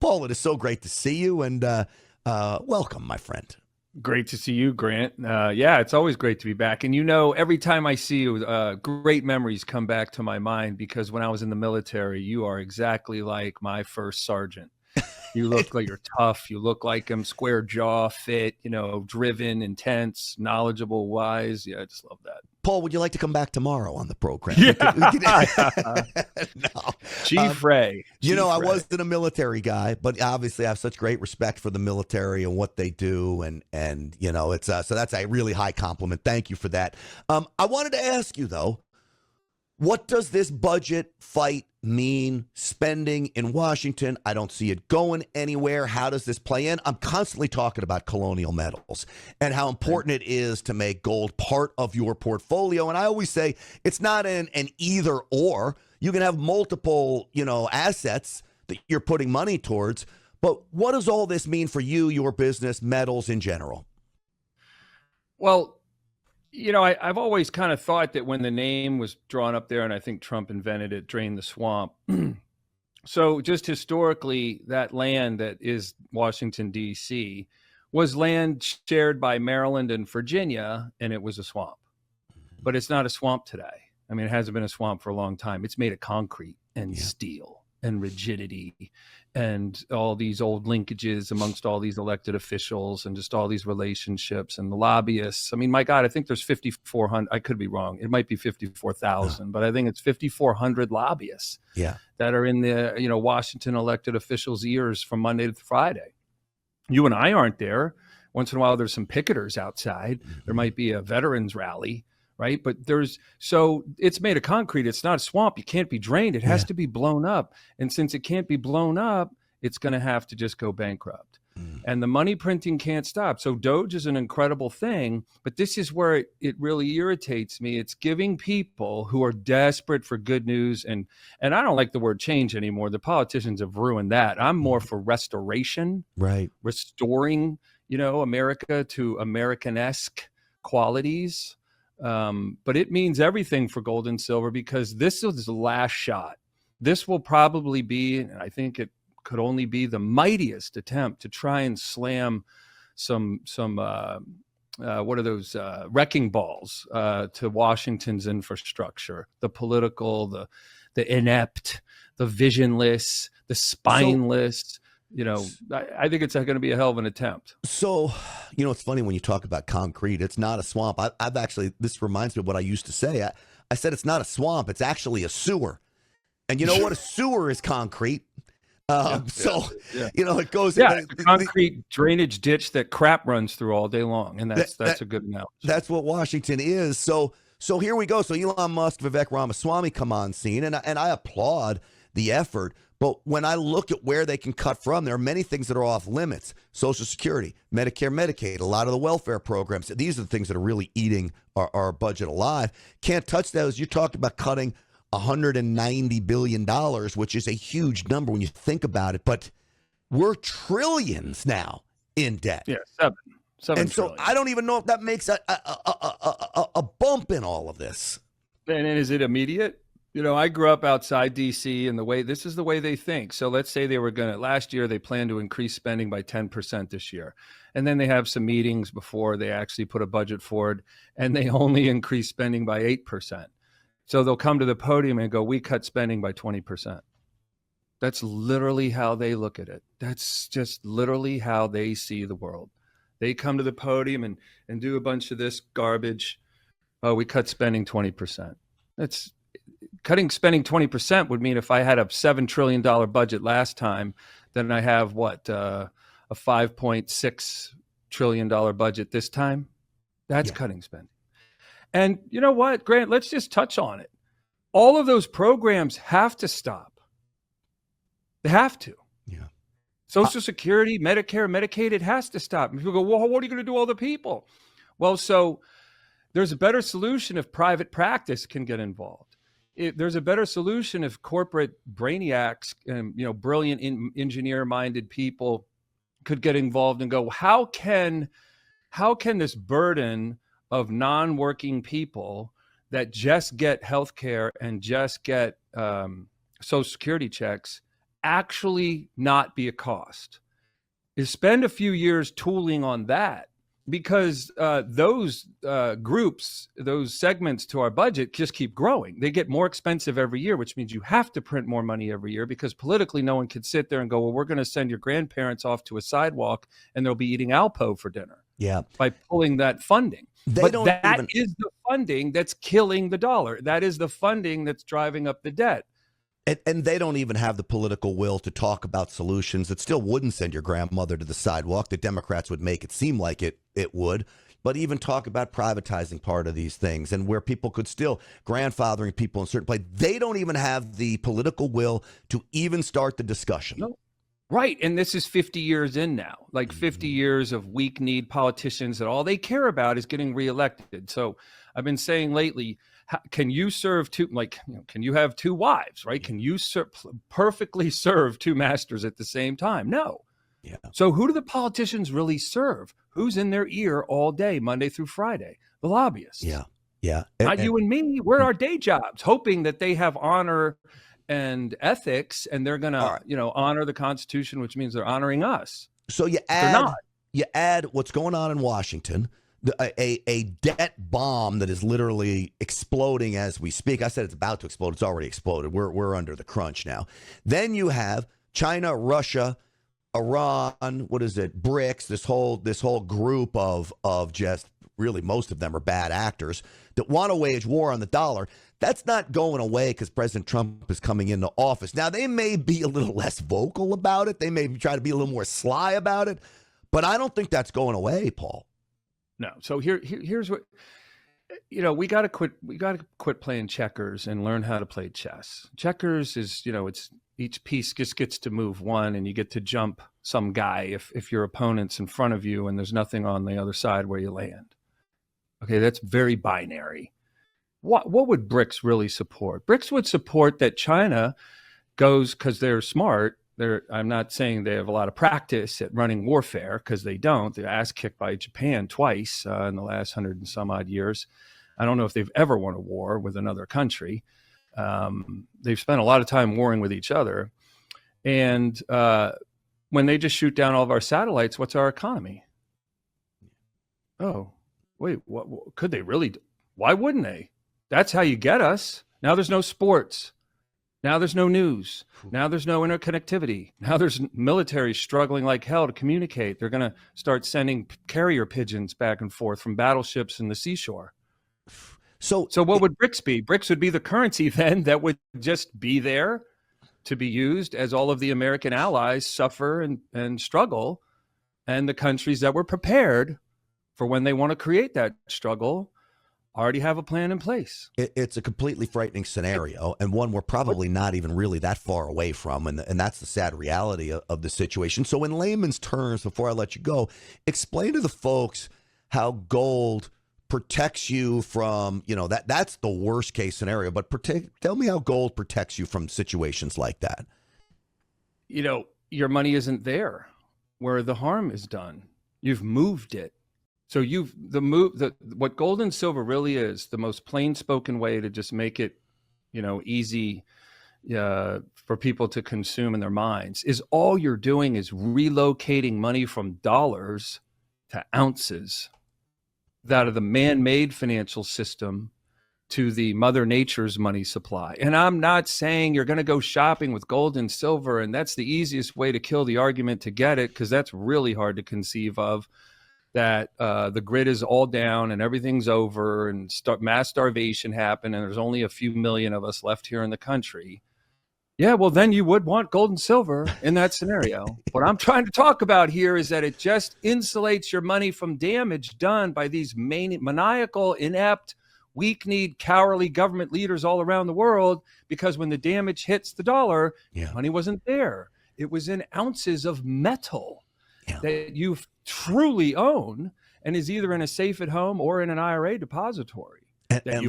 Paul, it is so great to see you, and welcome, my friend. Great to see you, Grant. Yeah, it's always great to be back. And every time I see you, great memories come back to my mind because when I was in the military, you are exactly like my first sergeant. You look like you're tough. You look like him, square jaw, fit, driven, intense, knowledgeable, wise. Yeah, I just love that. Paul, would you like to come back tomorrow on the program? Yeah. No. Chief Ray. I wasn't a military guy, but obviously I have such great respect for the military and what they do. And it's so that's a really high compliment. Thank you for that. I wanted to ask you, though, what does this budget fight mean? Spending in Washington, I don't see it going anywhere. How does this play in? I'm constantly talking about colonial metals and how important it is to make gold part of your portfolio. And I always say it's not an either or. You can have multiple, assets that you're putting money towards. But what does all this mean for you, your business, metals in general? Well, I've always kind of thought that when the name was drawn up there, and I think Trump invented it, drain the swamp. So just historically, that land that is Washington, D.C., was land shared by Maryland and Virginia, and it was a swamp. But it's not a swamp today. I mean, it hasn't been a swamp for a long time. It's made of concrete and steel and rigidity and all these old linkages amongst all these elected officials and just all these relationships and the lobbyists. I mean, my God, I think there's 5,400. I could be wrong. It might be 54,000, but I think it's 5,400 lobbyists that are in the, Washington elected officials' ears from Monday to Friday. You and I aren't there. Once in a while, there's some picketers outside. There might be a veterans rally. Right. But so it's made of concrete. It's not a swamp. You can't be drained. It has to be blown up. And since it can't be blown up, it's going to have to just go bankrupt. And the money printing can't stop. So Doge is an incredible thing. But this is where it really irritates me. It's giving people who are desperate for good news. And I don't like the word change anymore. The politicians have ruined that. I'm more for restoration. Right. Restoring, America to American-esque qualities. But it means everything for gold and silver because this is the last shot. This will probably be, and I think it could only be the mightiest attempt to try and slam some what are those wrecking balls to Washington's infrastructure, the political, the inept, the visionless, the spineless. I think it's going to be a hell of an attempt. So, it's funny when you talk about concrete, it's not a swamp. I've actually, this reminds me of what I used to say. I said it's not a swamp. It's actually a sewer. And you know what? A sewer is concrete. It goes. Yeah, a concrete drainage ditch that crap runs through all day long. And that's a good analogy. That's what Washington is. So here we go. So Elon Musk, Vivek Ramaswamy come on scene. And I applaud the effort. But when I look at where they can cut from, there are many things that are off limits. Social Security, Medicare, Medicaid, a lot of the welfare programs. These are the things that are really eating our budget alive. Can't touch those. You talked about cutting $190 billion, which is a huge number when you think about it. But we're trillions now in debt. Yeah, seven and trillion. So I don't even know if that makes a bump in all of this. And is it immediate? I grew up outside D.C. and this is the way they think. So let's say they were last year, they planned to increase spending by 10% this year. And then they have some meetings before they actually put a budget forward and they only increase spending by 8%. So they'll come to the podium and go, we cut spending by 20%. That's literally how they look at it. That's just literally how they see the world. They come to the podium and do a bunch of this garbage. Oh, we cut spending 20%. Cutting spending 20% would mean if I had a $7 trillion budget last time, then I have a $5.6 trillion budget this time. That's cutting spending. And you know what, Grant, let's just touch on it. All of those programs have to stop. They have to. Yeah. Social Security, Medicare, Medicaid, it has to stop. And people go, well, what are you going to do with all the people? Well, so there's a better solution if private practice can get involved. There's a better solution if corporate brainiacs and brilliant engineer-minded people could get involved and go, how can this burden of non-working people that just get health care and just get Social Security checks actually not be a cost is spend a few years tooling on that, because those groups, those segments to our budget just keep growing. They get more expensive every year, which means you have to print more money every year, because politically no one can sit there and go, well, we're going to send your grandparents off to a sidewalk and they'll be eating Alpo for dinner. Yeah. By pulling that funding. That is the funding that's killing the dollar. That is the funding that's driving up the debt. And they don't even have the political will to talk about solutions that still wouldn't send your grandmother to the sidewalk. The Democrats would make it seem like it would, but even talk about privatizing part of these things and where people could still grandfathering people in certain places. They don't even have the political will to even start the discussion. No. Right. And this is 50 years in now, like 50 years of weak-kneed politicians that all they care about is getting reelected. So I've been saying lately, can you serve two, can you have two wives, right? Can you perfectly serve two masters at the same time? No. Yeah. So who do the politicians really serve? Who's in their ear all day, Monday through Friday? The lobbyists. Yeah. Yeah. Not you and me. We're our day jobs, hoping that they have honor and ethics, and they're going to, honor the Constitution, which means they're honoring us. So you add what's going on in Washington, a debt bomb that is literally exploding as we speak. I said it's about to explode. It's already exploded. We're under the crunch now. Then you have China, Russia, Iran. What is it? BRICS. This whole group of just really most of them are bad actors that want to wage war on the dollar. That's not going away because President Trump is coming into office. Now, they may be a little less vocal about it. They may try to be a little more sly about it. But I don't think that's going away, Paul. No. So here's what, we got to quit. We got to quit playing checkers and learn how to play chess. Checkers is, it's each piece just gets to move one, and you get to jump some guy if your opponent's in front of you and there's nothing on the other side where you land. Okay, that's very binary. What would BRICS really support? BRICS would support that China goes, because they're smart. I'm not saying they have a lot of practice at running warfare, because they don't. They're ass kicked by Japan twice in the last 100 and some odd years. I don't know if they've ever won a war with another country. They've spent a lot of time warring with each other. And when they just shoot down all of our satellites, what's our economy? Oh, wait, what could they really do? Why wouldn't they? That's how you get us. Now there's no sports. Now there's no news. Now there's no interconnectivity. Now there's military struggling like hell to communicate. They're going to start sending carrier pigeons back and forth from battleships in the seashore. So what would BRICS be? BRICS would be the currency then that would just be there to be used as all of the American allies suffer and struggle. And the countries that were prepared for when they want to create that struggle already have a plan in place. It's a completely frightening scenario, and one we're probably not even really that far away from, and that's the sad reality of the situation. So in layman's terms, before I let you go, explain to the folks how gold protects you from, that's the worst case scenario, but tell me how gold protects you from situations like that. Your money isn't there where the harm is done. You've moved it. So what gold and silver really is, the most plain spoken way to just make it, easy for people to consume in their minds, is all you're doing is relocating money from dollars to ounces out of the man-made financial system to the Mother Nature's money supply. And I'm not saying you're going to go shopping with gold and silver, and that's the easiest way to kill the argument to get it, because that's really hard to conceive of. That the grid is all down and everything's over and mass starvation happened and there's only a few million of us left here in the country. Yeah, well, then you would want gold and silver in that scenario. What I'm trying to talk about here is that it just insulates your money from damage done by these maniacal, inept, weak-kneed, cowardly government leaders all around the world, because when the damage hits the dollar, money wasn't there. It was in ounces of metal that you truly own and is either in a safe at home or in an IRA depository. And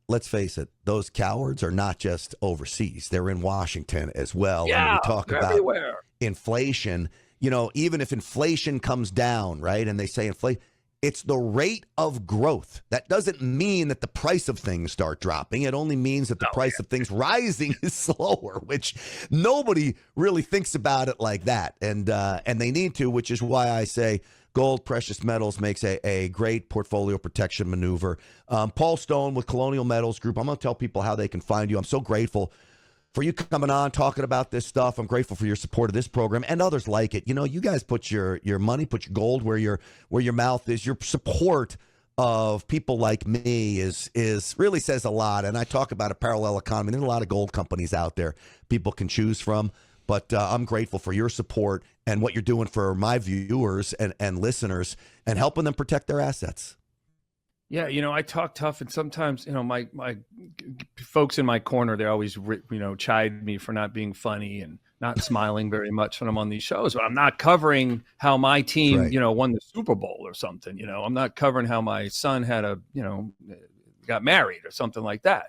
let's face it, those cowards are not just overseas. They're in Washington as well. Yeah, and we talk about everywhere. Inflation, even if inflation comes down, right? And they say It's the rate of growth. That doesn't mean that the price of things start dropping. It only means that the price of things rising is slower, which nobody really thinks about it like that. And they need to, which is why I say gold, precious metals makes a great portfolio protection maneuver. Paul Stone with Colonial Metals Group. I'm going to tell people how they can find you. I'm so grateful for you coming on, talking about this stuff. I'm grateful for your support of this program and others like it. You know, you guys put your money, put your gold where your mouth is. Your support of people like me is really says a lot. And I talk about a parallel economy. There's a lot of gold companies out there people can choose from. But I'm grateful for your support and what you're doing for my viewers and listeners and helping them protect their assets. Yeah, you know, I talk tough, and sometimes, you know, my folks in my corner, they always, chide me for not being funny and not smiling very much when I'm on these shows. But I'm not covering how my team, right. Won the Super Bowl or something. You know, I'm not covering how my son had got married or something like that.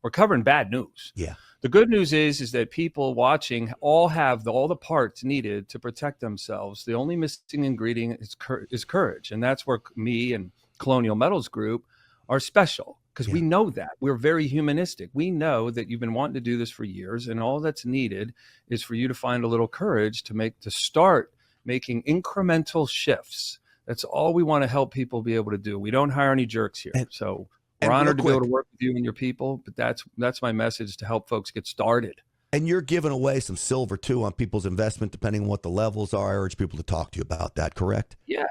We're covering bad news. Yeah. The good news is that people watching all have all the parts needed to protect themselves. The only missing ingredient is courage, and that's where me and Colonial Metals Group are special, because we know that. We're very humanistic. We know that you've been wanting to do this for years, and all that's needed is for you to find a little courage to start making incremental shifts. That's all we want to help people be able to do. We don't hire any jerks here. So we're honored to be able to work with you and your people, but that's my message, to help folks get started. And you're giving away some silver too on people's investment, depending on what the levels are. I urge people to talk to you about that, correct? Yeah,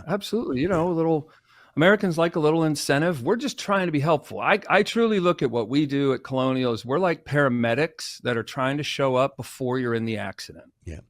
absolutely. A little Americans like a little incentive. We're just trying to be helpful. I truly look at what we do at Colonial as we're like paramedics that are trying to show up before you're in the accident. Yeah.